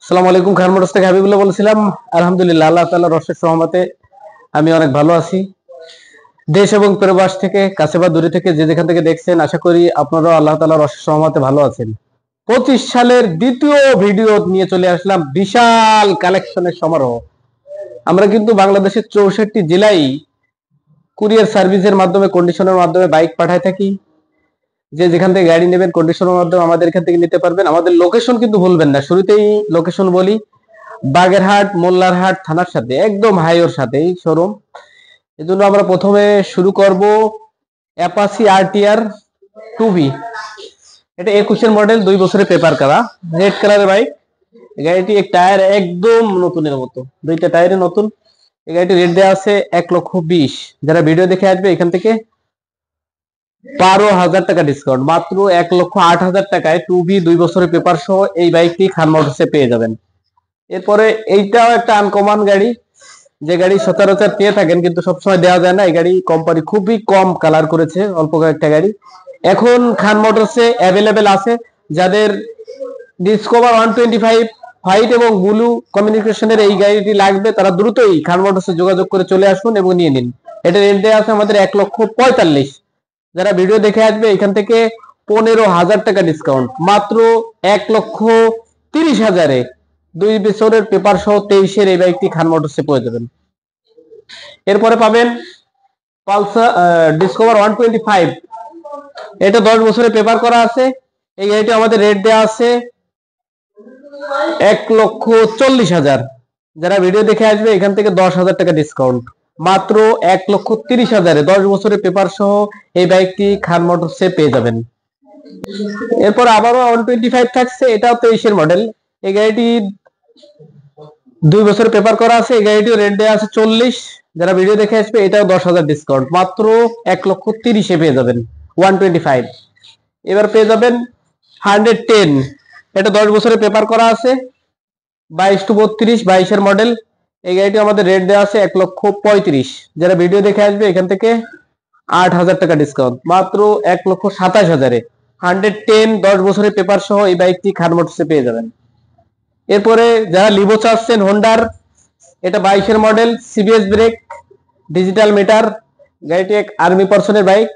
আসসালামু আলাইকুম। খান মোটরস থেকে হাবিবুল্লাহ বলছিলাম। আলহামদুলিল্লাহ, আল্লাহ তাআলার অশেষ রহমতে আমি অনেক ভালো আছি। দেশ এবং প্রবাস থেকে, কাছে বা দূরে থেকে যে যেখান থেকে দেখছেন, আশা করি আপনারাও আল্লাহ তাআলার অশেষ রহমতে ভালো আছেন। 25 সালের দ্বিতীয় ভিডিও নিয়ে চলে আসলাম, বিশাল কালেকশনের সমারোহ। আমরা কিন্তু বাংলাদেশের 64 জেলায় কুরিয়ার সার্ভিসের মাধ্যমে, কন্ডিশনের মাধ্যমে বাইক পাঠায় থাকি। যে যেখান থেকে গাড়ি নেবেন কন্ডিশনের মাধ্যমে আমাদের এখান থেকে নিতে পারবেন। আমাদের লোকেশন কিন্তু ভুলবেন না, শুরুতেই লোকেশন বলি। বাগেরহাট মোল্লারহাট থানার সাথে, একদম হাইওয়ের সাথেই শোরুম। এজন্য আমরা প্রথমে শুরু করব অ্যাপাচি আরটিআর 2B। এটা 21-এর মডেল, 2 বছরের পেপার করা, রেড কালারের বাইক। গাড়িটি এক টায়ার একদম নতুনের মতো, দুইটা টায়ারে নতুন। এই গাড়িটি রেট দেওয়া আছে 1,20,000। যারা ভিডিও দেখে আসবে এখান থেকে 12,000 টাকা ডিসকাউন্ট, মাত্র 1,08,000 টাকায় 2B 2 বছরের পেপার সহ এই বাইকটি খান মোটরসে পেয়ে যাবেন। এরপরে এইটাও একটা আনকমন গাড়ি, যে গাড়ি সচরাচর পেয়ে থাকেন কিন্তু সবসময় দেওয়া যায় না। এই গাড়ি কোম্পানি খুবই কম কালার করেছে, অল্প কয়েকটা গাড়ি এখন খান মোটরসে অ্যাভেলেবেল আছে। যাদের ডিসকভার 125 হোয়াইট এবং ব্লু কমিউনিকেশনের এই গাড়িটি লাগবে, তারা দ্রুতই খান মোটরসে যোগাযোগ করে চলে আসুন এবং নিয়ে নিন। এটা রেট দেওয়া আছে আমাদের 1,45,000। যারা ভিডিও দেখে আসবে এখান থেকে 15,000 টাকা ডিসকাউন্ট, মাত্র 1,30,000-এ 2 বছরের পেপার সহ 23-এর এই বাইকটি খান মোটরসে পেয়ে যাবেন। এরপরে পাবেন পালসার ডিসকভার 125। এটা 10 বছরের পেপার করা আছে। এই গাড়িটি আমাদের রেট দেওয়া আছে 1,40,000। যারা ভিডিও দেখে আসবে এখান থেকে 10,000 টাকা ডিসকাউন্ট, মাত্র 1,30,000-এ 10 বছরের পেপার সহ এই বাইকটি খান মোটরসে পেয়ে যাবেন। এরপর আবারও 125 থাকছে, এটাও 23-এর মডেল। এই গাড়িটি 2 বছরের পেপার করা আছে। এই গাড়িটিও রেট দেওয়া আছে 40। যারা ভিডিও দেখে আসবে এটাও 10,000 ডিসকাউন্ট, মাত্র 1,30,000-এ পেয়ে যাবেন 125। এবার পেয়ে যাবেন 110। এটা 10 বছরের পেপার করা আছে, 22-32, 22-এর মডেল। এই গাড়িটি আমাদের রেট দেওয়া আছে 1,35,000। যারা ভিডিও দেখে আসবে এখান থেকে 8,000 টাকা ডিসকাউন্ট, মাত্র 1,27,000-এ 110 10 বছরের পেপার সহ এই বাইকটি খান মোটরসে পেয়ে যাবেন। এরপরে যারা লিভো চাচ্ছেন, হোন্ডার, এটা 22-এর model, CBS brake, digital meter. গাড়িটি এক আর্মি পার্সনের বাইক।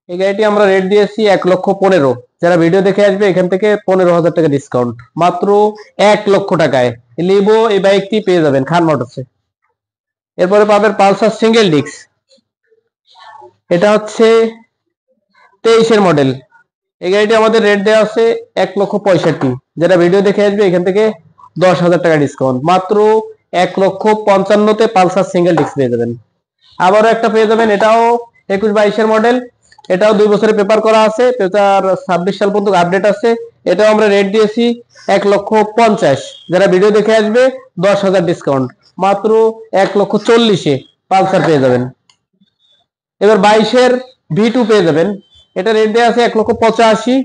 এই গাড়িটি আমরা রেট দিয়েছি 1,15,000। যারা ভিডিও দেখে আসবে এখান থেকে 15,000 টাকা ডিসকাউন্ট, মাত্র 1,00,000 টাকায় লিভো এই বাইকটি পেয়ে যাবেন খান মোটরসে। এরপরে পাবেন পালসার সিঙ্গেল ডিস্ক। এটা হচ্ছে 23-এর মডেল। এই গাড়িটি আমাদের রেট দেওয়া আছে 1,65,000। যারা ভিডিও দেখে আসবে এখান থেকে 10,000 টাকা ডিসকাউন্ট, মাত্র 1,55,000-তে পালসার সিঙ্গেল ডিস্ক পেয়ে যাবেন। আবারও একটা পেয়ে যাবেন, এটাও 21-22-এর মডেল। এটাও 2 বছরের পেপার করা আছে, পেপার 26 সাল পর্যন্ত আপডেট আছে। এটাও আমরা রেট দিয়েছি 1,50,000। যারা ভিডিও দেখে আসবে 10,000 ডিসকাউন্ট, মাত্র 1,40,000-এ পালসার পেয়ে যাবেন। এবার 22-এর V2 পেয়ে যাবেন। এটা রেট দেওয়া আছে 1,85,000।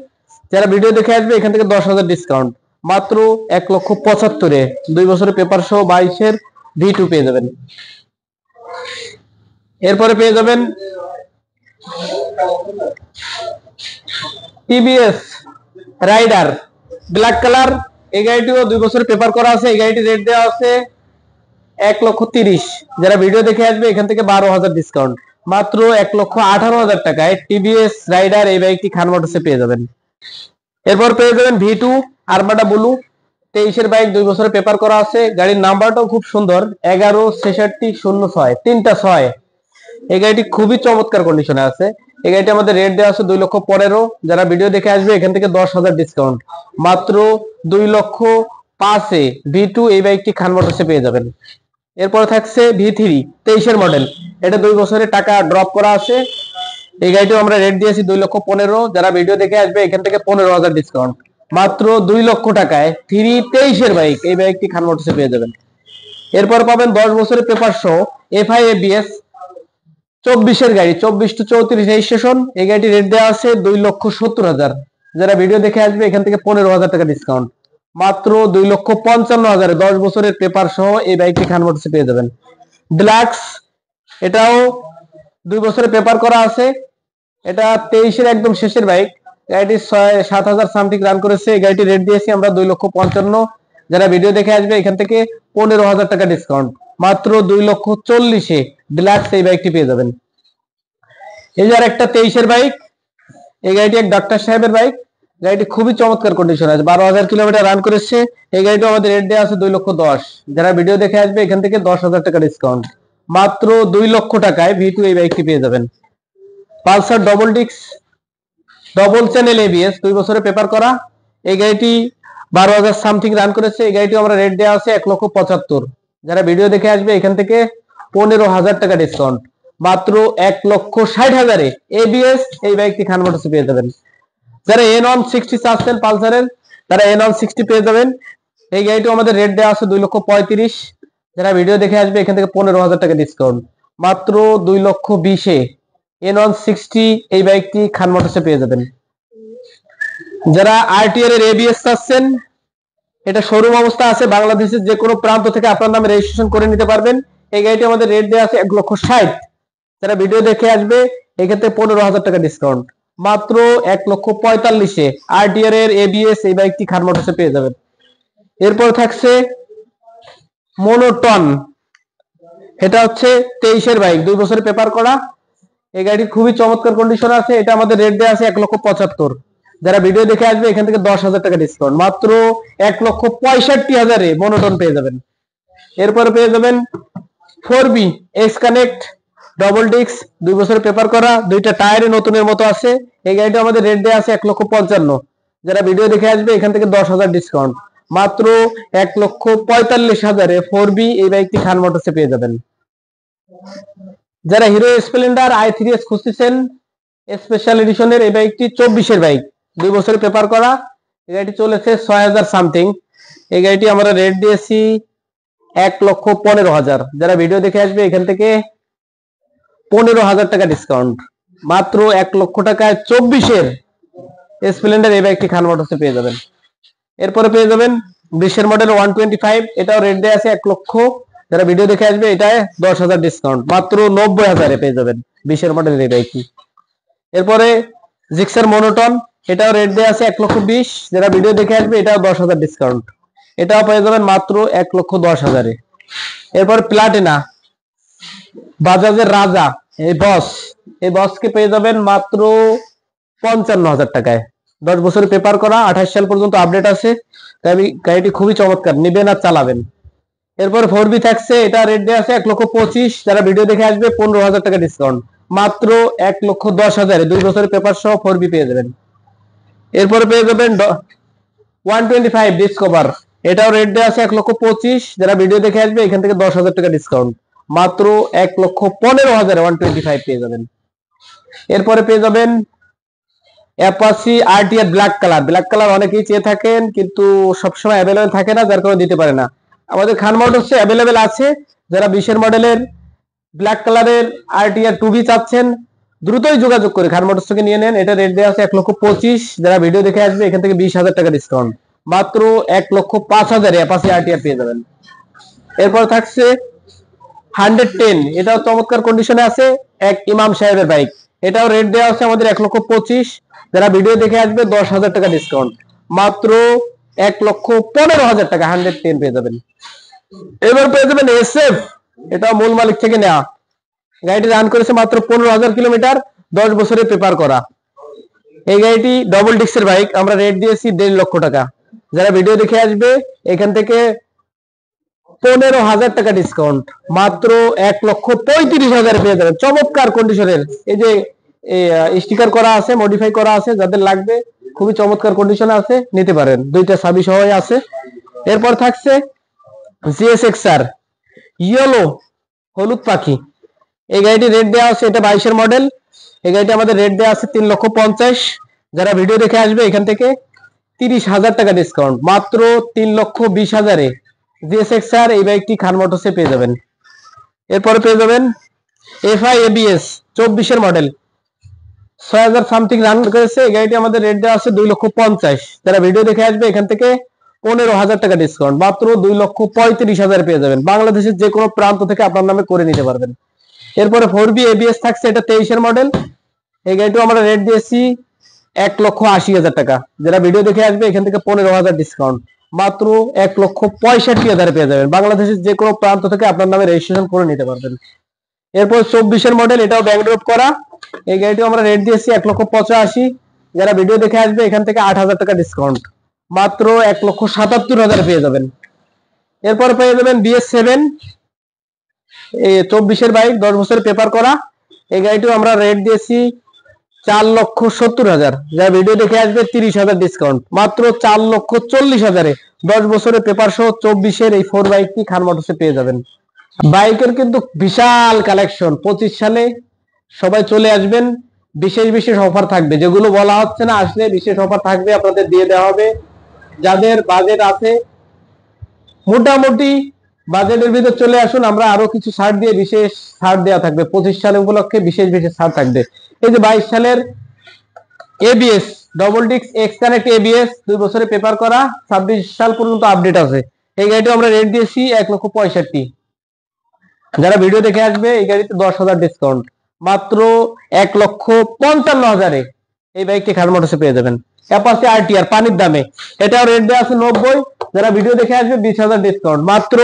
যারা ভিডিও দেখে আসবে এখান থেকে 10,000 ডিসকাউন্ট, মাত্র 1,75,000-এ 2 বছরের পেপার সহ 22-এর V2 পেয়ে যাবেন। এরপরে পেয়ে যাবেন টিভিএস রাইডার ব্ল্যাক কালার। এই গাড়িটিও 2 বছরের পেপার করা আছে। এই গাড়িটি রেট দেওয়া আছে 1,30,000। যারা ভিডিও দেখে আসবে এখান থেকে 12,000 ডিসকাউন্ট, মাত্র 1,18,000 টাকায় টিভিএস রাইডার এই বাইকটি খান মোটরসে পেয়ে যাবেন। এরপর পেয়ে যাবেন V2 আরমাডা ব্লু, 23-এর বাইক, 2 বছরের পেপার করা আছে। গাড়ির নাম্বারটাও খুব সুন্দর, 116606, 3টা 6। এই গাড়িটি খুবই চমৎকার কন্ডিশনে আছে। এই গাড়িটি আমাদের রেট দেওয়া আছে 2,15,000। যারা ভিডিও দেখে আসবে এখান থেকে 10,000 ডিসকাউন্ট, মাত্র 2,05,000-এ V2 এই বাইকটি খান মোটরসে পেয়ে যাবেন। এরপর থাকছে V3 23-এর মডেল। এটা 2 বছরের টাকা ড্রপ করা আছে। এই গাড়িটিও আমরা রেট দিয়েছি 2,15,000। যারা ভিডিও দেখে আসবে এখান থেকে 15,000 ডিসকাউন্ট, মাত্র 2,00,000 টাকায় 23-এর বাইক এই বাইকটি খান মোটরসে পেয়ে যাবেন। এরপর পাবেন 10 বছরের পেপার সহ FI ABS 24-এর গাড়ি, 24-34 রেজিস্ট্রেশন। এই গাড়িটি রেট দেওয়া আছে 2,70,000। যারা ভিডিও দেখে আসবে এখান থেকে 15,000 টাকা ডিসকাউন্ট, মাত্র 2,55,000-এ 10 বছরের পেপার সহ এই বাইকটি খান মোটরসে পেয়ে যাবেন। ডিলাক্স, এটাও 2 বছরের পেপার করা আছে। এটা 23-এর একদম শেষের বাইক। গাড়িটি 7,000 সামথিং রান করেছে। এই গাড়িটি রেট দিয়েছি আমরা 2,55,000। যারা ভিডিও দেখে আসবে এখান থেকে 15,000 টাকা ডিসকাউন্ট, মাত্র 2,40,000-এ ডিলাক্স এই বাইকটি পেয়ে যাবেন। এই যে একটা 23-এর বাইক, এই গাড়িটি এক ডাক্তার সাহেবের বাইক। গাড়িটি খুবই চমৎকার কন্ডিশন আছে, 12,000 কিলোমিটার রান করেছে। এই গাড়িটা আমাদের রেট দেওয়া আছে 2,10,000। যারা ভিডিও দেখে আসবে এখান থেকে 10,000 টাকা ডিসকাউন্ট, মাত্র 2 লক্ষ টাকায় V2 এই বাইকটি পেয়ে যাবেন। Pulsar double disc double channel ABS 2 বছরের পেপার করা। এই গাড়িটি 12,000 সামথিং রান করেছে। এই গাড়িটি আমরা রেট দেওয়া আছে 1,75,000। যারা ভিডিও দেখে আসবে এখান থেকে 15,000 টাকা ডিসকাউন্ট, মাত্র 1,60,000-এ ABS এই বাইকটি খান মোটরসে পেয়ে যাবেন। যারা N160 চাচ্ছেন পালসারের, তারা N160 পেয়ে যাবেন। এই গাড়িটি আমাদের রেট দেওয়া আছে 2,35,000। যারা ভিডিও দেখে আসবে এখান থেকে 15,000 টাকা ডিসকাউন্ট, মাত্র 2,20,000-এ N160 এই বাইকটি খান মোটরসে পেয়ে যাবেন। যারা RTR এর ABS চাচ্ছেন, এটা শোরুম অবস্থা আছে, বাংলাদেশের যে কোনো প্রান্ত থেকে আপনার নামে রেজিস্ট্রেশন করে নিতে পারবেন। এই গাড়িটি আমাদের রেট দেওয়া আছে 1,60,000। যারা ভিডিও দেখে আসবে এক্ষেত্রে 15,000 টাকা ডিসকাউন্ট, মাত্র 1,45,000-এ RTR এর ABS এই বাইকটি খান মোটরসে পেয়ে যাবেন। এরপর থাকছে মোনোটন, এটা হচ্ছে 23-এর বাইক, 2 বছরের পেপার করা। এই গাড়িটি খুবই চমৎকার কন্ডিশন আছে। এটা আমাদের রেট দেওয়া আছে 1,75,000। যারা ভিডিও দেখে আসবে এখান থেকে 10,000 টাকা ডিসকাউন্ট, মাত্র 1,65,000-এ মোনোটন পেয়ে যাবেন। এরপরে পেয়ে যাবেন 4B x connect double disc, 2 বছরের পেপার করা, দুইটা টায়ারে নতুনের মতো আছে। এই গাড়িটা আমাদের রেট দেওয়া আছে 1,55,000। যারা ভিডিও দেখে আসবে এখান থেকে 10,000 ডিসকাউন্ট, মাত্র 1,45,000-এ 4B এই বাইকটি খান মোটরসে পেয়ে যাবেন। যারা হিরো স্প্লেন্ডার i3s খুঁজতেছেন স্পেশাল এডিশনের, এই বাইকটি 24-এর বাইক, 2 বছরের পেপার করা। এই গাড়িটি চলেছে 6,000 সামথিং। এই গাড়িটি আমরা রেট দিয়েছি 1,15,000। যারা ভিডিও দেখে আসবে এখান থেকে 15,000 টাকা ডিসকাউন্ট, মাত্র 1 লক্ষ টাকায় 24-এর স্প্লেন্ডার এই বাইকটি খান মোটরসে পেয়ে যাবেন। এরপরে পেয়ে যাবেন 20-এর মডেল 125, এটাও রেট দেওয়া আছে 1 লক্ষ। যারা ভিডিও দেখে আসবে এটায় 10,000 ডিসকাউন্ট, মাত্র 90,000-এ পেয়ে যাবেন 20-এর মডেলের এই বাইকটি। এরপরে জিক্সার মোনোটন, এটাও রেট দেওয়া আছে 1,20,000। যারা ভিডিও দেখে আসবে এটাও 10,000 ডিসকাউন্ট, এটাও পেয়ে যাবেন মাত্র 1,10,000-এ। এরপর প্লাটিনা বাজাজের রাজা এই বসকে পেয়ে যাবেন মাত্র 55,000 টাকায়, 10 বছরের পেপার করা, 28 সাল পর্যন্ত আপডেট আছে। তাই গাড়িটি খুবই চমৎকার, নেবেন আর চালাবেন। এরপর 4B থাকছে, এটা রেট দেওয়া আছে 1,25,000। যারা ভিডিও দেখে আসবে 15,000 টাকা ডিসকাউন্ট, মাত্র 1,10,000-এ 2 বছরের পেপার সহ 4B পেয়ে যাবেন। এরপরে পেয়ে যাবেন 125 ডিসকভার, এটাও রেট দেওয়া আছে 1,25,000। যারা ভিডিও দেখে আসবে এখান থেকে 10,000 টাকা ডিসকাউন্ট, মাত্র 1,15,000-এ 125 পেয়ে যাবেন। এরপরে পেয়ে যাবেন অ্যাপাচি RTR ব্ল্যাক কালার অনেকেই চেয়ে থাকেন, কিন্তু সবসময় অ্যাভেলেবেল থাকে না, যার কারণে দিতে পারে না। আমাদের খান মোটরসে অ্যাভেলেবেল আছে। যারা 20-এর মডেলের ব্ল্যাক কালারের RTR 2B চাচ্ছেন, দ্রুতই যোগাযোগ করে খান মোটরস থেকে নিয়ে নেন। এটা রেট দেওয়া আছে 1,25,000। যারা ভিডিও দেখে আসবে এখান থেকে 20,000 টাকা ডিসকাউন্ট, মাত্র 1,05,000-এ অ্যাপাচি RTR পেয়ে যাবেন। এরপর থাকছে 110, এটাও চমৎকার কন্ডিশনে আছে, এক ইমাম সাহেবের বাইক। এটাও রেট দেওয়া আছে আমাদের 1,25,000। যারা ভিডিও দেখে আসবে 10,000 টাকা ডিসকাউন্ট, মাত্র 1,15,000 টাকা 110 পেয়ে যাবেন। এবার পেয়ে যাবেন SF, এটা মূল মালিক থেকে নেওয়া। গাড়িটি রান করেছে মাত্র 15,000 কিলোমিটার, 10 বছরের পেপার করা। এই গাড়িটি ডবল ডিস্কের বাইক, আমরা রেট দিয়েছি 1.5 লক্ষ টাকা। যারা ভিডিও দেখে আসবে এখান থেকে 15,000 টাকা ডিসকাউন্ট, মাত্র 1,35,000 পেয়ে যাবেন। চমৎকার কন্ডিশনের, এই যে স্টিকার করা আছে, মডিফাই করা আছে, যাদের লাগবে খুবই চমৎকার কন্ডিশনে আছে, নিতে পারেন, দুইটা চাবি সহ আছে। এরপর থাকছে GSXR ইয়েলো হলুদ পাখি, এই গাড়িটি রেট দেওয়া আছে, এটা 22-এর মডেল। এই গাড়িটি আমাদের রেট দেওয়া আছে 3,50,000। যারা ভিডিও দেখে আসবে এখান থেকে 30,000 টাকা ডিসকাউন্ট, মাত্র 3,20,000-এ GSXR এই বাইকটি খান মোটরসে পেয়ে যাবেন। এরপরে পেয়ে যাবেন FI ABS 24-এর মডেল, 6,000 সামথিং রান করেছে। এই গাড়িটি আমাদের রেট দেওয়া আছে 2,50,000। যারা ভিডিও দেখে আসবে এখান থেকে 15,000 টাকা ডিসকাউন্ট, মাত্র 2,35,000 পেয়ে যাবেন। বাংলাদেশের যে কোনো প্রান্ত থেকে আপনার নামে করে নিতে পারবেন। এরপরে 4B ABS থাকছে, এটা 23-এর মডেল। এই গাড়িটিও আমরা রেট দিয়েছি 1,80,000 টাকা। যারা ভিডিও দেখে আসবে এখান থেকে 15,000 ডিসকাউন্ট, মাত্র 1,65,000 পেয়ে যাবেন। বাংলাদেশের যে কোনো প্রান্ত থেকে আপনার নামে রেজিস্ট্রেশন করে নিতে পারবেন। এরপর 24-এর মডেল, এটাও ব্যাংক ড্রপ করা। এই গাড়িটিও আমরা রেট দিয়েছি 1,85,000। যারা ভিডিও দেখে আসবে এখান থেকে 8,000 টাকা ডিসকাউন্ট, মাত্র 1,77,000 পেয়ে যাবেন। এরপর পেয়ে যাবেন BS7, এই 24-এর বাইক, 10 বছরের পেপার করা। এই গাড়িটিও আমরা রেট দিয়েছি 4,70,000। যারা ভিডিও দেখে আসবে 30,000 ডিসকাউন্ট, মাত্র 4,40,000-এ 10 বছরের পেপার সহ 24-এর এই 4 বাইকটি খান মোটরসে পেয়ে যাবেন। বাইকের কিন্তু বিশাল কালেকশন। 25 সালে সবাই চলে আসবেন, বিশেষ বিশেষ অফার থাকবে, যেগুলো বলা হচ্ছে না, আসলে বিশেষ অফার থাকবে, আপনাদের দিয়ে দেওয়া হবে। যাদের বাজেট আছে, মোটামুটি বাজেটের ভিতরে চলে আসুন, আমরা আরো কিছু ছাড় দিয়ে বিশেষ ছাড় দেওয়া থাকবে। 25 সাল উপলক্ষে বিশেষ বিশেষ ছাড় থাকবে। এই যে 22 সালের ABS double disc x connect ABS 2 বছরের পেপার করা, 26 সাল পর্যন্ত আপডেট আছে। এই গাড়িটা আমরা রেট দিয়েছি 1,65,000। যারা ভিডিও দেখে আসবে এই গাড়িতে 10,000 ডিসকাউন্ট, মাত্র 1,55,000-এ এই বাইকটি খান মোটরসে পেয়ে যাবেন। অ্যাপাচি RTR পানির দামে, এটাও রেট দেওয়া আছে 90। যারা ভিডিও দেখে আসবে 20,000 ডিসকাউন্ট, মাত্র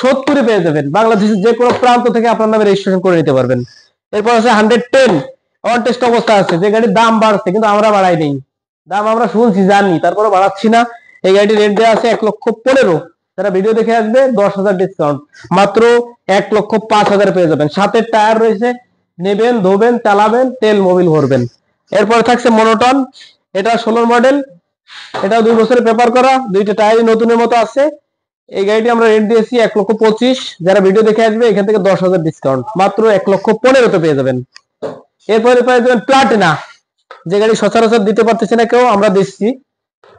70-এ পেয়ে যাবেন। বাংলাদেশের যে কোনো প্রান্ত থেকে আপনার নামে রেজিস্ট্রেশন করে নিতে পারবেন। এরপর আছে 110 অন টেস্ট অবস্থা আছে, যে গাড়ির দাম বাড়ছে কিন্তু আমরা বাড়াই নেই, দাম আমরা শুনছি জানি, তারপরে বাড়াচ্ছি না। এই গাড়িটি রেট দেওয়া আছে 1,15,000। যারা ভিডিও দেখে আসবে 10,000 ডিসকাউন্ট, মাত্র 1,05,000 পেয়ে যাবেন। সাথে টায়ার রয়েছে, নেবেন, ধোবেন, চালাবেন, তেল মোবিল ভরবেন। এরপর থাকছে মনোটন, এটা 16 মডেল, এটা 2 বছরের পেপার করা, দুইটা টায়ারই নতুনের মতো আছে। এই গাড়িটি আমরা রেট দিয়েছি 1,25,000। যারা ভিডিও দেখে আসবে এখান থেকে 10,000 ডিসকাউন্ট, মাত্র 1,15,000-তে পেয়ে যাবেন। এরপরে পেয়ে যাবেন প্লাটিনা, যে গাড়ি সচরাচর দিতে পারতেছে না কেউ, আমরা দিচ্ছি।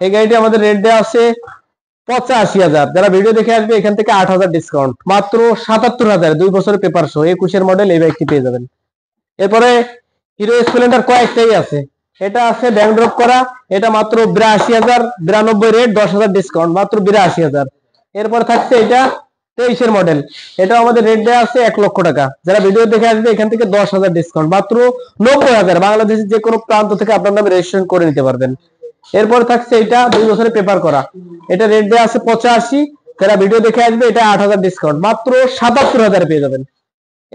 এই গাড়িটি আমাদের রেট দেওয়া আছে 85,000। যারা ভিডিও দেখে আসবে এখান থেকে 8,000 ডিসকাউন্ট, মাত্র 77,000, 2 বছরের পেপার সহ 21-এর মডেল এই বাইকটি পেয়ে যাবেন। এরপরে হিরো স্প্লেন্ডার কয়েকটাই আছে, এটা আছে ব্যাংক ড্রপ করা, এটা মাত্র 82,000, 92 রেট, 10,000 ডিসকাউন্ট, মাত্র 82,000। এরপর থাকছে এটা 23-এর মডেল, এটা আমাদের রেট দেওয়া আছে 1,00,000 টাকা। যারা ভিডিও দেখে আসবে এখান থেকে 10,000 ডিসকাউন্ট, মাত্র 90,000। বাংলাদেশের যে কোনো প্রান্ত থেকে আপনার নামে রেজিস্ট্রেশন করে নিতে পারবেন। এরপর থাকছে এটা 2 বছরের পেপার করা, এটা রেট দেওয়া আছে 85। যারা ভিডিও দেখে আসবে এটা 8,000 ডিসকাউন্ট, মাত্র 77,000 পেয়ে যাবেন।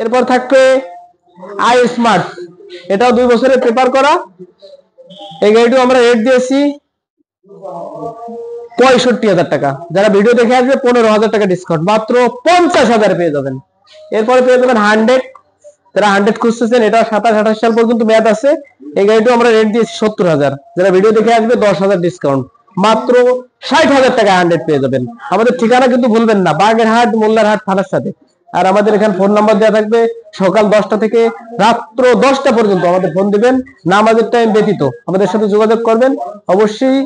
এরপর থাকবে আই স্মার্ট, এটাও 2 বছরের পেপার করা। এই গাড়িটিও আমরা রেট দিয়েছি 65,000 টাকা। যারা ভিডিও দেখে আসবে 15,000 টাকা ডিসকাউন্ট, মাত্র 50,000 পেয়ে যাবেন। এরপরে পেয়ে যাবেন 100, যারা 100 খুঁজতেছেন, এটা 27-28 সাল পর্যন্ত মেয়াদ আছে। এই গাড়িটিও আমরা রেট দিয়েছি 70,000। যারা ভিডিও দেখে আসবে 10,000 ডিসকাউন্ট, মাত্র 60,000 টাকা 100 পেয়ে যাবেন। আমাদের ঠিকানা কিন্তু ভুলবেন না, বাগেরহাট মোল্লারহাট থানার সাথে। আর আমাদের এখানে ফোন নাম্বার দেওয়া থাকবে, সকাল 10টা থেকে রাত্র 10টা পর্যন্ত আমাদের ফোন দিবেন, নামাজের টাইম ব্যতীত আমাদের সাথে যোগাযোগ করবেন। অবশ্যই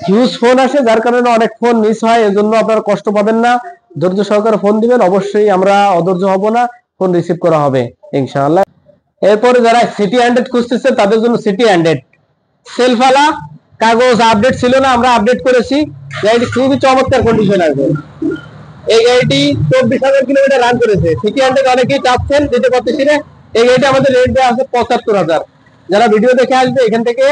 হিউজ ফোন আসে, যার কারণে অনেক ফোন মিস হয়, এজন্য আপনারা কষ্ট পাবেন না, ধৈর্য সহকারে ফোন দিবেন। অবশ্যই আমরা অধৈর্য হব না, ফোন রিসিভ করা হবে ইনশাআল্লাহ। এরপরে যারা সিটি 100 খুঁজতেছে তাদের জন্য সিটি 100 সেলফালা, কাগজ আপডেট ছিল না, আমরা আপডেট করেছি। গাড়িটি খুবই চমৎকার কন্ডিশন আছে। এই গাড়িটি 24,000 কিলোমিটার রান করেছে। সিটি 100 অনেকেই চাচ্ছেন, দিতে পারতেছি না। এই গাড়িটা আমাদের রেট দেওয়া আছে 75,000। যারা ভিডিও দেখে আসবে এখান থেকে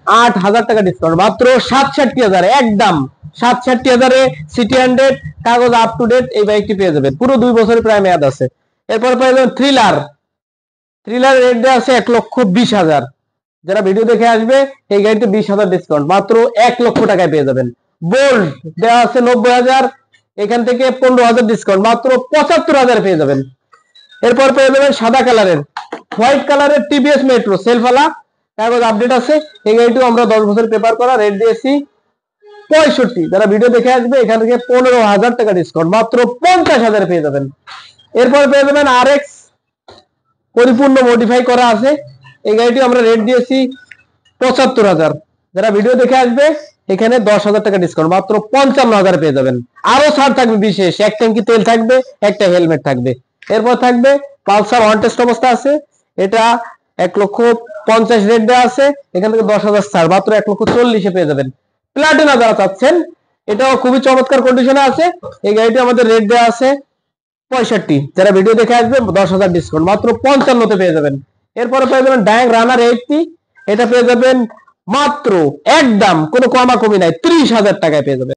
8,000 টাকা ডিসকাউন্ট, মাত্র 67,000, একদম 67,000-এ সিটি 100 কাগজ আপ টু ডেট এই বাইকটি পেয়ে যাবেন। পুরো 2 বছরের প্রায় মেয়াদ আছে। এরপর পেয়ে যাবেন থ্রিলার, থ্রিলার রেট দেওয়া আছে 1,20,000। যারা ভিডিও দেখে আসবে এই গাড়িতে 20,000 ডিসকাউন্ট, মাত্র 1,00,000 টাকায় পেয়ে যাবেন। বোল্ড দেওয়া আছে 90,000, এখান থেকে 15,000 ডিসকাউন্ট, মাত্র 75,000 পেয়ে যাবেন। এরপর পেয়ে যাবেন সাদা কালারের, হোয়াইট কালারের টিভিএস মেট্রো সেলফালা, কাগজ আপডেট আছে। এই গাড়িটিও আমরা 10 বছর পেপার করা, রেট দিয়েছি 65। যারা ভিডিও দেখে আসবে এখান থেকে 15,000 টাকা ডিসকাউন্ট, মাত্র 50,000 পেয়ে যাবেন। এরপর পেয়ে যাবেন RX পরিপূর্ণ মডিফাই করা আছে। এই গাড়িটি আমরা রেট দিয়েছি 75,000। যারা ভিডিও দেখে আসবে এখানে 10,000 টাকা ডিসকাউন্ট, মাত্র 55,000 পেয়ে যাবেন। আরো ছাড় থাকবে বিশেষ, এক ট্যাঙ্কি তেল থাকবে, একটা হেলমেট থাকবে। এরপর থাকবে পালসার অন টেস্ট অবস্থা আছে, এটা 1,50,000 রেট দেওয়া আছে, এখান থেকে 10,000 ছাড়, মাত্র 1,40,000 পেয়ে যাবেন। প্লাটিনা যারা চাচ্ছেন, এটাও খুবই চমৎকার কন্ডিশনে আছে। এই গাড়িটি আমাদের রেট দেওয়া আছে 65। যারা ভিডিও দেখে আসবে 10,000 ডিসকাউন্ট, মাত্র 55-তে পেয়ে যাবেন। এরপরে পেয়ে যাবেন ড্যাং রানার 80, এটা পেয়ে যাবেন মাত্র একদম কোনো কমাকমি নাই 30,000 টাকায় পেয়ে যাবেন।